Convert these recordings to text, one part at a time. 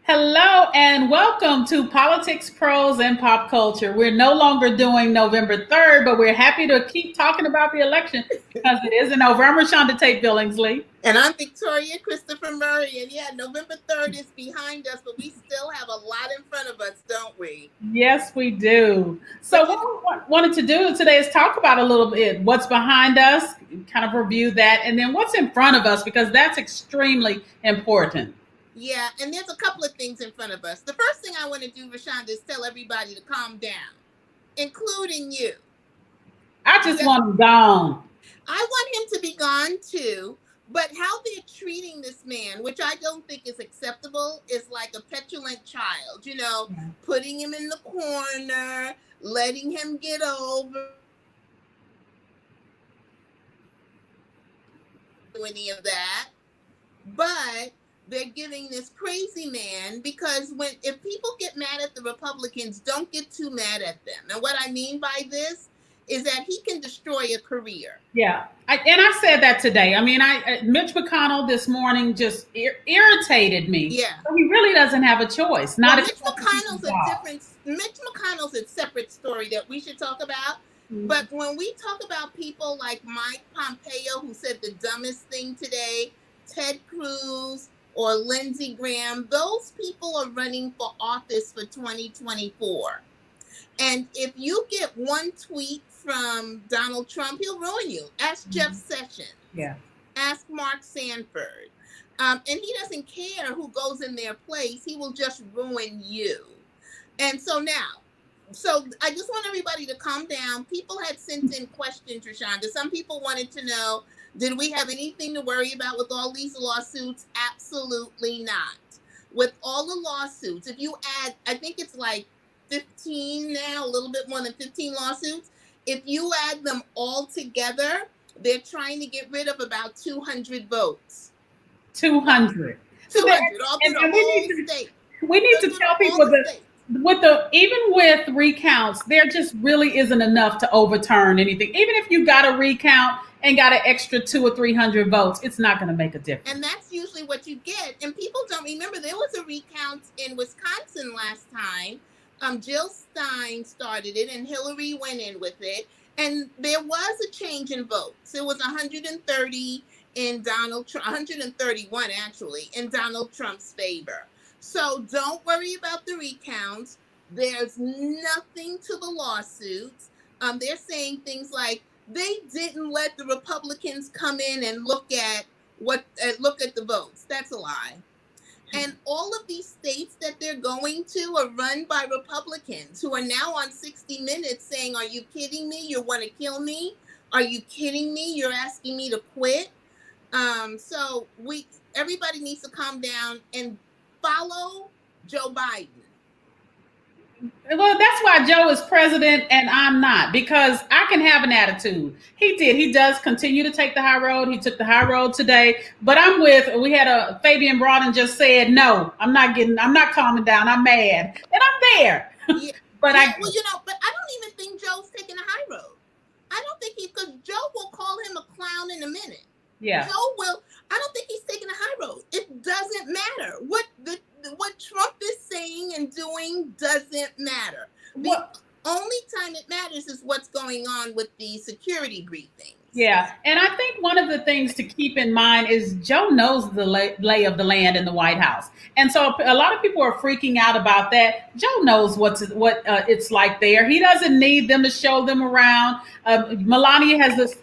Hello and welcome to Politics, Prose, and Pop Culture. We're no longer doing November 3rd, but we're happy to keep talking about the election because it isn't over. I'm Rashonda Tate Billingsley. And I'm Victoria Christopher Murray. And yeah, November 3rd is behind us, but we still have a lot in front of us, don't we? Yes, we do. So, But what you we wanted to do today is talk about a little bit what's behind us, kind of review that, and then what's in front of us because that's extremely important. Yeah, and there's a couple of things in front of us. The first thing I want to do, Rashonda, is tell everybody to calm down, including you. I just Because want them gone. I want him to be gone too. But how they're treating this man, which I don't think is acceptable, is like a petulant child, putting him in the corner, letting him get over any of that. But they're giving this crazy man because when if people get mad at the Republicans, don't get too mad at them. And what I mean by this is that he can destroy a career. Yeah, and I said that today. I mean, Mitch McConnell this morning just irritated me. Yeah. So he really doesn't have a choice. Not Well, if he Mitch wants to keep his McConnell's a job. different. Mitch McConnell's a separate story that we should talk about. Mhm. But when we talk about people like Mike Pompeo, who said the dumbest thing today, Ted Cruz or Lindsey Graham, those people are running for office for 2024. And if you get one tweet from Donald Trump, he'll ruin you. Ask Jeff Sessions. Yeah. Ask Mark Sanford. And he doesn't care who goes in their place. He will just ruin you. And so I just want everybody to calm down. People had sent in questions, Rashonda. Some people wanted to know, did we have anything to worry about with all these lawsuits? Absolutely not. With all the lawsuits, if you add, I think it's like 15 now, a little bit more than 15 lawsuits. If you add them all together, they're trying to get rid of about 200 votes. 200. So 200, all through the whole state. we need to tell people that even with recounts, there just really isn't enough to overturn anything. Even if you got a recount and got an extra 200 or 300 votes, it's not going to make a difference. And that's usually what you get. And people don't remember there was a recount in Wisconsin last time. Jill Stein started it, and Hillary went in with it. And there was a change in votes. It was 130 in Donald Trump, 131 actually, in Donald Trump's favor. So don't worry about the recounts. There's nothing to the lawsuits. They're saying things like they didn't let the Republicans come in and look at the votes. That's a lie. And all of these states that they're going to are run by Republicans who are now on 60 Minutes saying, are you kidding me? You want to kill me? Are you kidding me? You're asking me to quit? So everybody needs to calm down and follow Joe Biden. Well, that's why Joe is president and I'm not, because I can have an attitude. He did. He does continue to take the high road. He took the high road today. But we had a Fabian Broughton just said, no, I'm not calming down. I'm mad. And I'm there. Yeah. But I don't even think Joe's taking the high road. I don't think because Joe will call him a clown in a minute. Yeah. I don't think he's taking the high road. It doesn't matter. What Trump is saying and doing doesn't matter. The only time it matters is what's going on with the security briefings. Yeah. And I think one of the things to keep in mind is Joe knows the lay of the land in the White House. And so a lot of people are freaking out about that. Joe knows what it's like there. He doesn't need them to show them around. Melania has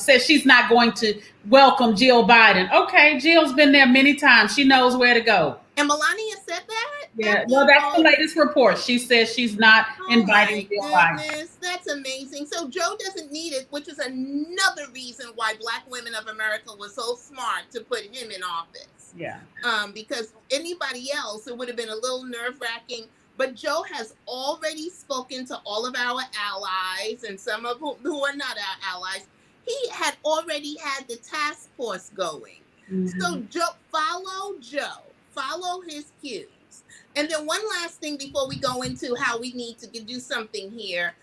says she's not going to welcome Jill Biden. Okay, Jill's been there many times. She knows where to go. And Melania said that? Yeah, well, that's the latest report. She says she's not inviting Jill Biden. That's amazing. So Joe doesn't need it, which is another reason why Black women of America were so smart to put him in office. Yeah. Because anybody else, it would have been a little nerve-wracking. But Joe has already spoken to all of our allies, and some of who are not our allies. He had already had the task force going. Mm-hmm. So follow his cues. And then one last thing before we go into how we need to do something here.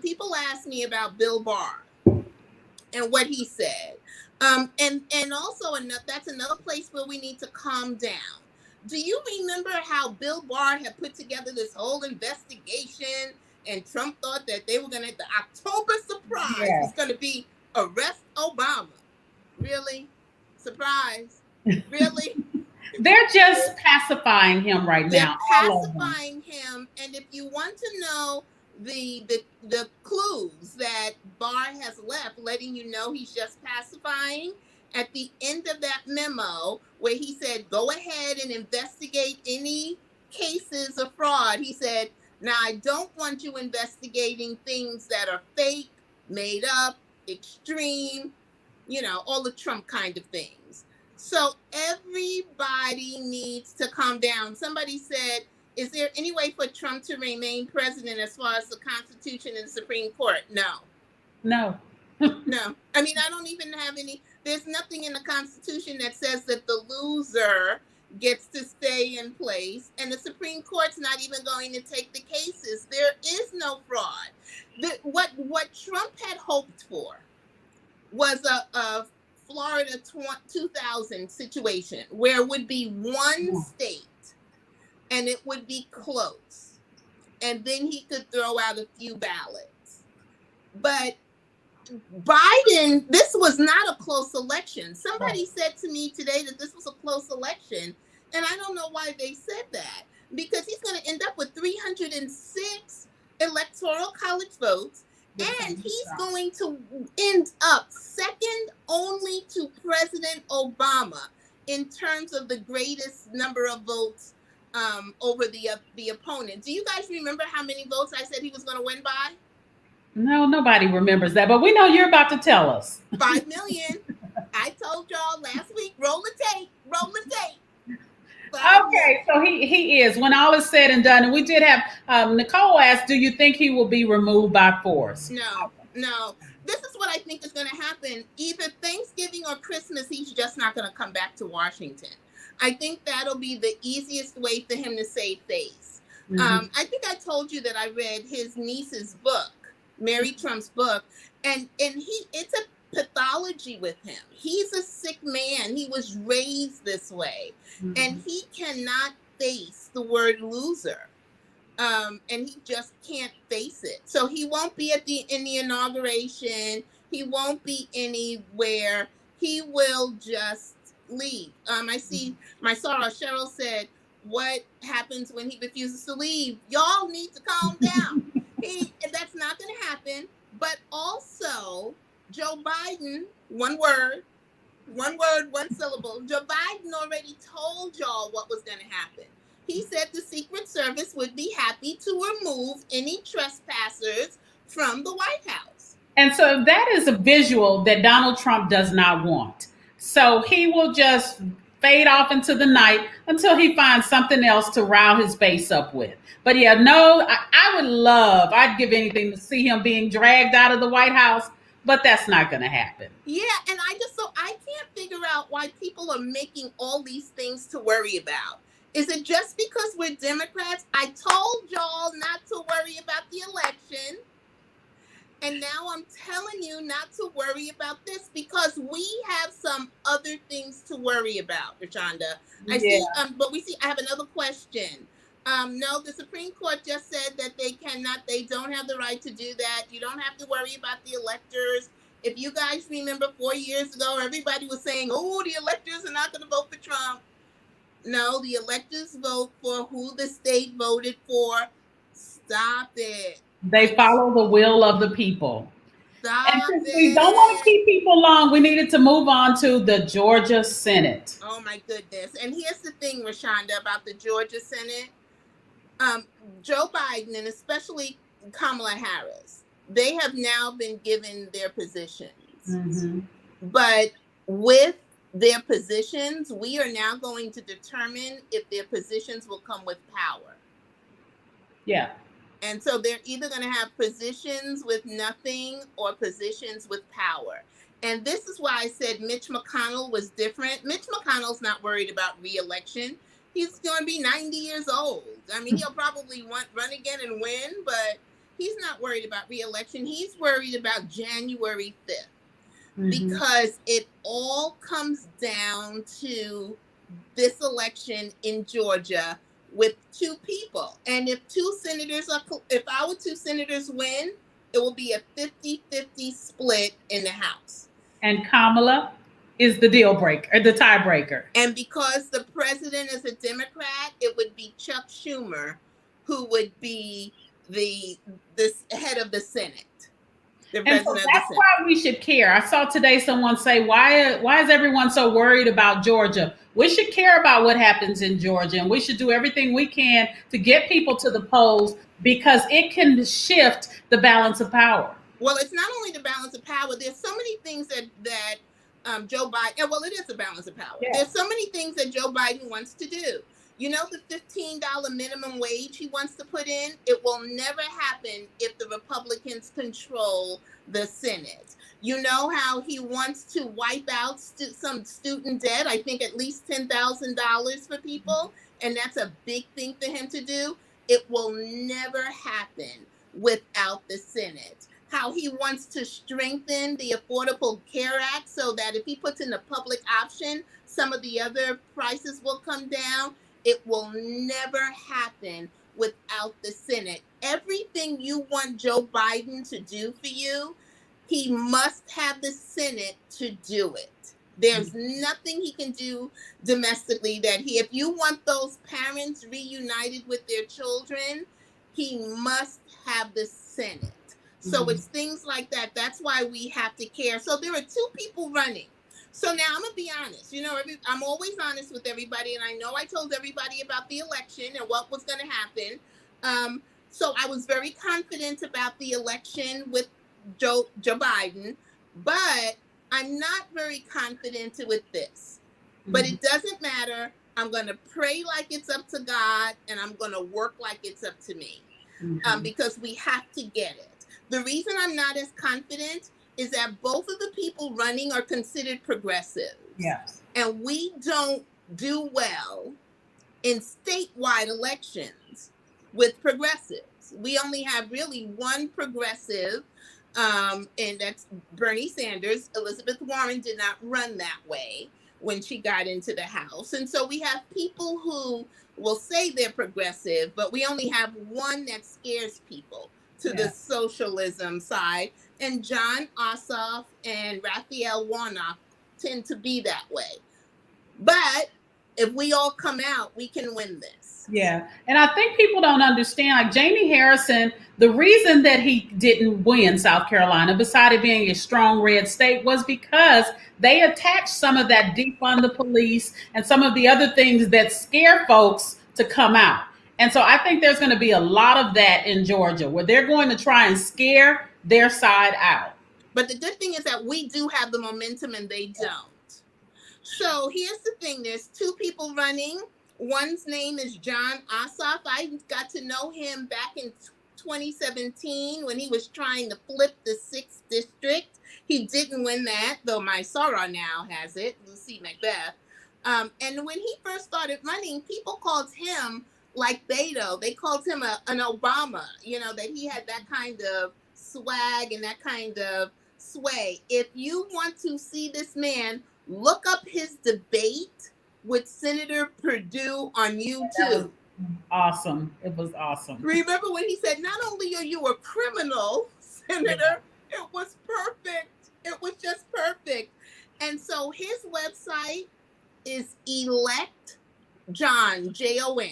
People ask me about Bill Barr and what he said. And also that's another place where we need to calm down. Do you remember how Bill Barr had put together this whole investigation, and Trump thought that they were going to, the October surprise was Yeah. going to be arrest Obama? Really? Surprise? Really? They're just pacifying him right They're now, all of them. pacifying him, and if you want to know the clues that Barr has left, letting you know he's just pacifying, at the end of that memo where he said, "Go ahead and investigate any cases of fraud," he said, "Now I don't want you investigating things that are fake, made up, extreme, all the Trump kind of things." So everybody needs to calm down. Somebody said, is there any way for Trump to remain president as far as the Constitution and the Supreme Court? No. No. No. I mean, I don't even have any, there's nothing in the Constitution that says that the loser gets to stay in place, and the Supreme Court's not even going to take the cases. There is no fraud. What Trump had hoped for was a Florida 2000 situation where it would be one state and it would be close, and then he could throw out a few ballots. But Biden, this was not a close election. Somebody said to me today that this was a close election, and I don't know why they said that, because he's going to end up with 306 electoral college votes, and he's going to end up second only to President Obama in terms of the greatest number of votes over the opponent. Do you guys remember how many votes I said he was going to win by? No, nobody remembers that, but we know you're about to tell us. 5 million. I told y'all last week, roll the tape, roll the tape. Okay, so he is, when all is said and done, and we did have, Nicole asked, do you think he will be removed by force? No. This is what I think is going to happen. Either Thanksgiving or Christmas, he's just not going to come back to Washington. I think that'll be the easiest way for him to save face. Mm-hmm. I think I told you that I read his niece's book, Mary Trump's book, and it's a pathology with him. He's a sick man. He was raised this way, mm-hmm. and he cannot face the word loser, and he just can't face it. So he won't be in the inauguration. He won't be anywhere. He will just leave. I see my sorrow. Cheryl said, "What happens when he refuses to leave? Y'all need to calm down." That's not going to happen. But also, Joe Biden, one word, one syllable. Joe Biden already told y'all what was going to happen. He said the Secret Service would be happy to remove any trespassers from the White House. And so that is a visual that Donald Trump does not want. So he will just fade off into the night until he finds something else to rile his base up with. But yeah, no, I'd give anything to see him being dragged out of the White House, but that's not going to happen. Yeah, and I can't figure out why people are making all these things to worry about. Is it just because we're Democrats? I told y'all not to worry about the election. And now I'm telling you not to worry about this because we have some other things to worry about, Rashonda. I have another question. No, the Supreme Court just said that they don't have the right to do that. You don't have to worry about the electors. If you guys remember 4 years ago, everybody was saying, oh, the electors are not going to vote for Trump. No, the electors vote for who the state voted for. Stop it. They follow the will of the people. Stop and since it. we don't want to keep people long, we needed to move on to the Georgia Senate. Oh, my goodness. And here's the thing, Rashonda, about the Georgia Senate. Joe Biden and especially Kamala Harris, they have now been given their positions. Mm-hmm. But with their positions, we are now going to determine if their positions will come with power. Yeah. And so they're either going to have positions with nothing or positions with power. And this is why I said Mitch McConnell was different. Mitch McConnell's not worried about re-election. He's going to be 90 years old. I mean, he'll probably run again and win, but he's not worried about re-election. He's worried about January 5th, mm-hmm. because it all comes down to this election in Georgia with two people. And if if our two senators win, it will be a 50-50 split in the House. And Kamala is the deal breaker, the tiebreaker. And because the president is a Democrat, it would be Chuck Schumer who would be the head of the Senate. And so that's why we should care. I saw today someone say, why is everyone so worried about Georgia? We should care about what happens in Georgia, and we should do everything we can to get people to the polls, because it can shift the balance of power. Well, it's not only the balance of power. There's so many things that Joe Biden, well, it is a balance of power. Yeah. There's so many things that Joe Biden wants to do. You know, the $15 minimum wage he wants to put in, it will never happen if the Republicans control the Senate. You know how he wants to wipe out some student debt, I think at least $10,000 for people, and that's a big thing for him to do. It will never happen without the Senate. How he wants to strengthen the Affordable Care Act so that if he puts in the public option, some of the other prices will come down. It will never happen without the Senate. Everything you want Joe Biden to do for you, he must have the Senate to do it. There's nothing he can do domestically if you want those parents reunited with their children, he must have the Senate. So it's things like that. That's why we have to care. So there are two people running. So now I'm going to be honest. You know, I'm always honest with everybody. And I know I told everybody about the election and what was going to happen. So I was very confident about the election with Joe Biden. But I'm not very confident with this. But it doesn't matter. I'm going to pray like it's up to God. And I'm going to work like it's up to me. Because we have to get it. The reason I'm not as confident is that both of the people running are considered progressives. Yes. And we don't do well in statewide elections with progressives. We only have really one progressive, and that's Bernie Sanders. Elizabeth Warren did not run that way when she got into the House. And so we have people who will say they're progressive, but we only have one that scares people to the socialism side. And Jon Ossoff and Raphael Warnock tend to be that way. But if we all come out, we can win this. Yeah. And I think people don't understand, like Jamie Harrison, the reason that he didn't win South Carolina, besides it being a strong red state, was because they attached some of that defund the police and some of the other things that scare folks to come out. And so I think there's going to be a lot of that in Georgia, where they're going to try and scare their side out. But the good thing is that we do have the momentum and they don't. So here's the thing. There's two people running. One's name is Jon Ossoff. I got to know him back in 2017 when he was trying to flip the 6th district. He didn't win that, though my Sarah now has it, Lucy Macbeth. And when he first started running, people called him like Beto. They called him an Obama, you know, that he had that kind of swag and that kind of sway. If you want to see this man, look up his debate with Senator Perdue on YouTube. Awesome. It was awesome. Remember when he said, not only are you a criminal, Senator, it was perfect. It was just perfect. And so his website is electjon, JON.com.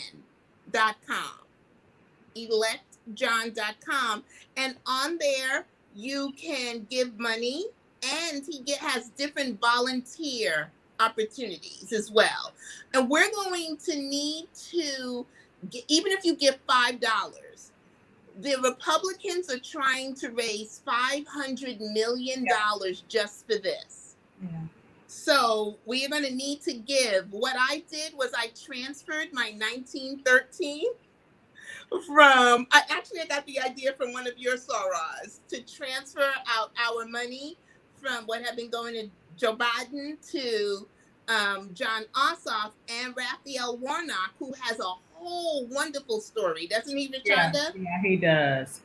electjon.com. And on there, you can give money, and he has different volunteer opportunities as well. And we're going to need to, even if you give $5, the Republicans are trying to raise $500 million just for this. Yeah. So we are going to need to give. What I did was I transferred my 1913 I got the idea from one of your Soras to transfer out our money from what had been going to Joe Biden to Jon Ossoff and Raphael Warnock, who has a whole wonderful story. Doesn't he, Rashonda? Yeah, he does.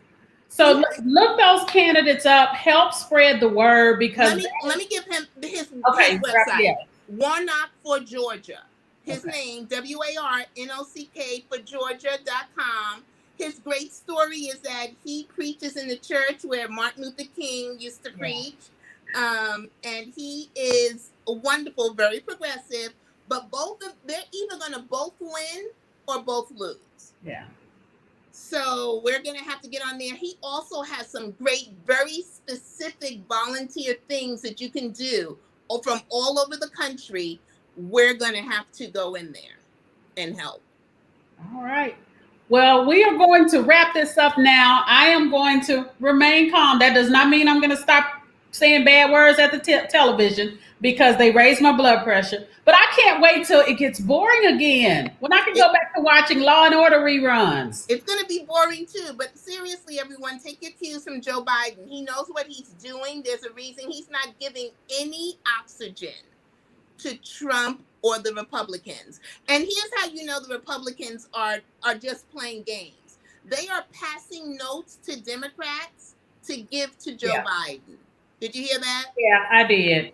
So look those candidates up, help spread the word, because let me give him his website. Warnock for Georgia. His Okay. name, WARNOCK for Georgia.com. His great story is that he preaches in the church where Martin Luther King used to Yeah. preach. And he is wonderful, very progressive, but they're either going to both win or both lose. Yeah. So we're going to have to get on there. He also has some great, very specific volunteer things that you can do from all over the country. We're going to have to go in there and help. All right. Well, we are going to wrap this up now. I am going to remain calm. That does not mean I'm going to stop saying bad words at the television because they raise my blood pressure. But I can't wait till it gets boring again when I can It, go back to watching Law and Order reruns. it's going to be boring too, but seriously, everyone, take your cues from Joe Biden. He knows what he's doing. There's a reason he's not giving any oxygen to Trump or the Republicans. And here's how you know the Republicans are just playing games. They are passing notes to Democrats to give to Joe Yeah. Biden. Did you hear that? Yeah, I did.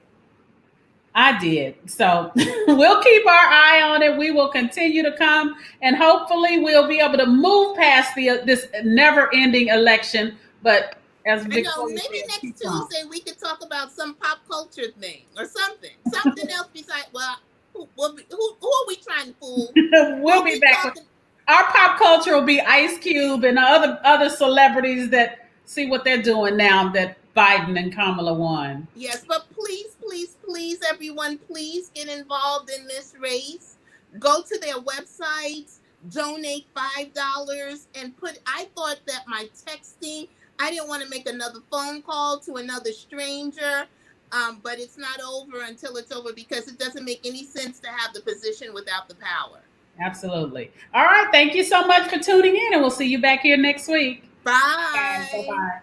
I did. So we'll keep our eye on it. We will continue to come, and hopefully we'll be able to move past this never-ending election. But as I know, Victoria maybe said, next keep on. Tuesday we could talk about some pop culture thing or something else besides. Well, who are we trying to fool? We'll be back with our pop culture. Will be Ice Cube and other celebrities that see what they're doing now that Biden and Kamala won. Yes, but please, everyone, please get involved in this race. Go to their websites, donate $5, and I thought that my texting, I didn't want to make another phone call to another stranger, but it's not over until it's over because it doesn't make any sense to have the position without the power. Absolutely. All right. Thank you so much for tuning in, and we'll see you back here next week. Bye. Bye-bye.